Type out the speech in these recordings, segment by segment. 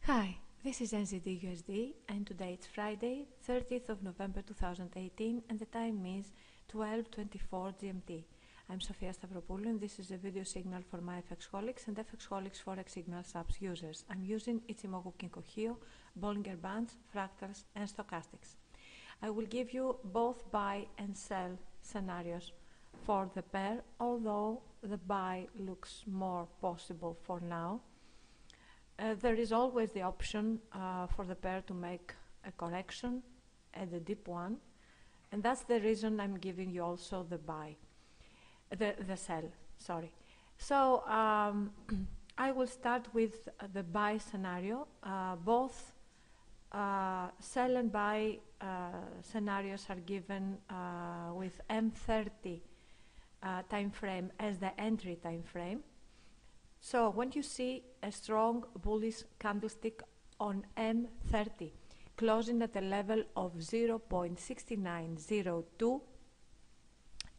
Hi, this is NZDUSD and today it's Friday, 30th of November 2018 and the time is 12:24 GMT. I'm Sofia Stavropoulou and this is a video signal for my FXholics and FXholics Forex Signal Subs users. I'm using Ichimoku Kinko-Hyo, Bollinger Bands, Fractals and Stochastics. I will give you both buy and sell scenarios for the pair, although the buy looks more possible for now. There is always the option for the pair to make a correction and a deep one, and that's the reason I'm giving you also the buy, the sell, sorry. So I will start with the buy scenario. Both sell and buy scenarios are given with M30 time frame as the entry time frame. So when you see a strong bullish candlestick on M30 closing at a level of 0.6902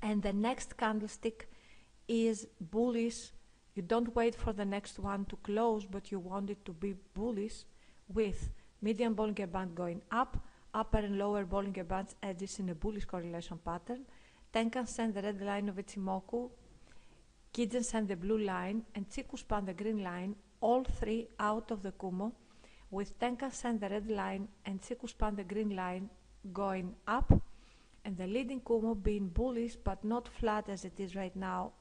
and the next candlestick is bullish, you don't wait for the next one to close, but you want it to be bullish with median Bollinger Band going up, upper and lower Bollinger Bands edges in a bullish correlation pattern, Tenkan-sen, the red line of Ichimoku, Kijun-sen, the blue line, and Chikou-span, the green line, all three out of the Kumo, with Tenkan-sen, the red line, and Chikou-span, the green line, going up, and the leading Kumo being bullish but not flat as it is right now,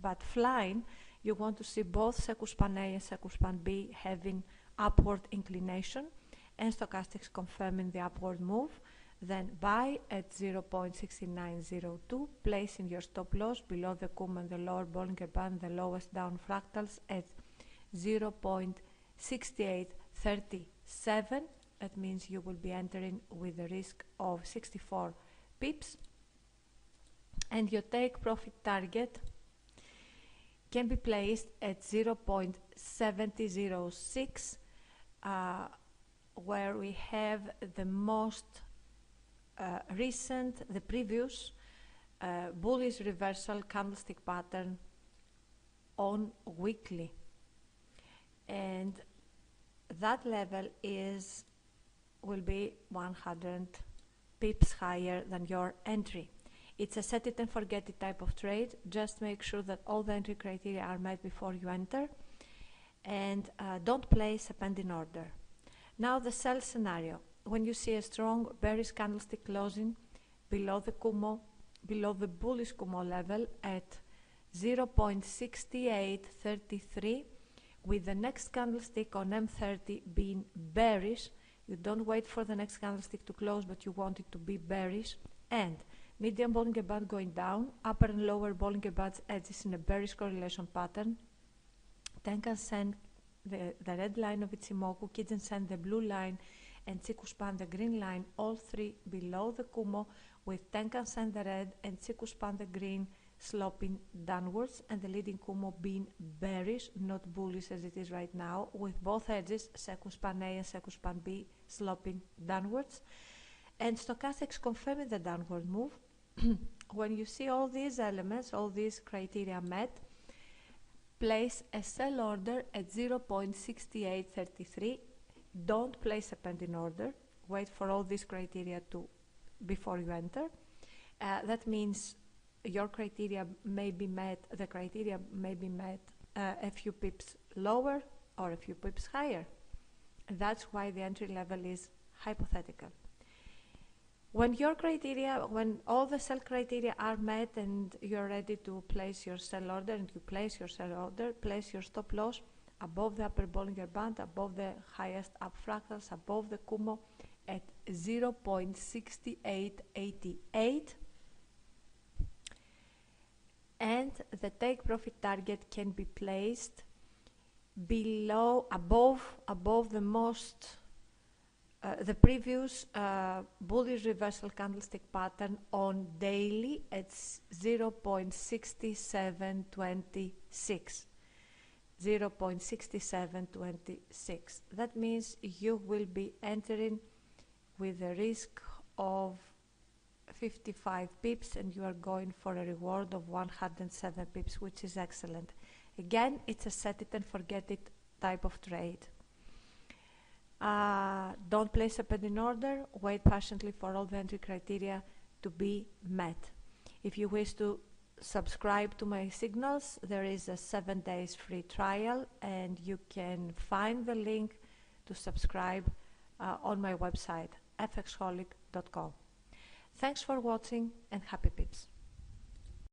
but flying. You want to see both Chikou-span A and Chikou-span B having upward inclination, and stochastics confirming the upward move. Then buy at 0.6902, placing your stop loss below the Kumo and the lower Bollinger Band, the lowest down fractals at 0.6837. That means you will be entering with a risk of 64 pips. And your take profit target can be placed at 0.7006, where we have the most the previous bullish reversal candlestick pattern on weekly, and that level will be 100 pips higher than your entry. It's a set it and forget it type of trade. Just make sure that all the entry criteria are met before you enter, and don't place a pending order. Now the sell scenario. When you see a strong bearish candlestick closing below the Kumo, below the bullish Kumo level at 0.6833, with the next candlestick on M30 being bearish, you don't wait for the next candlestick to close, but you want it to be bearish, and median Bollinger Band going down, upper and lower Bollinger Bands edges in a bearish correlation pattern, Tenkan-sen, the red line of Ichimoku, Kijun-sen, the blue line, and Chikou-span, the green line, all three below the Kumo, with Tenkan-sen, the red, and Chikou-span, the green, sloping downwards, and the leading Kumo being bearish, not bullish as it is right now, with both edges, Chikou-span A and Chikou-span B, sloping downwards, and stochastics confirming the downward move. When you see all these elements, all these criteria met, place a sell order at 0.6833. Don't place a pending order. Wait for all these criteria before you enter. That means your criteria may be met, the criteria may be met a few pips lower or a few pips higher. That's why the entry level is hypothetical. When all the sell criteria are met and you're ready to place your sell order, and you place your sell order, place your stop loss above the upper Bollinger Band, above the highest up fractals, above the Kumo at 0.6888, and the take profit target can be placed above the previous bullish reversal candlestick pattern on daily at 0.6726. 0.6726. That means you will be entering with a risk of 55 pips and you are going for a reward of 107 pips, which is excellent. Again, it's a set it and forget it type of trade. Don't place a pending order, wait patiently for all the entry criteria to be met. If you wish to subscribe to my signals, there is a 7 days free trial, and you can find the link to subscribe on my website fxholic.com. Thanks for watching and happy pips.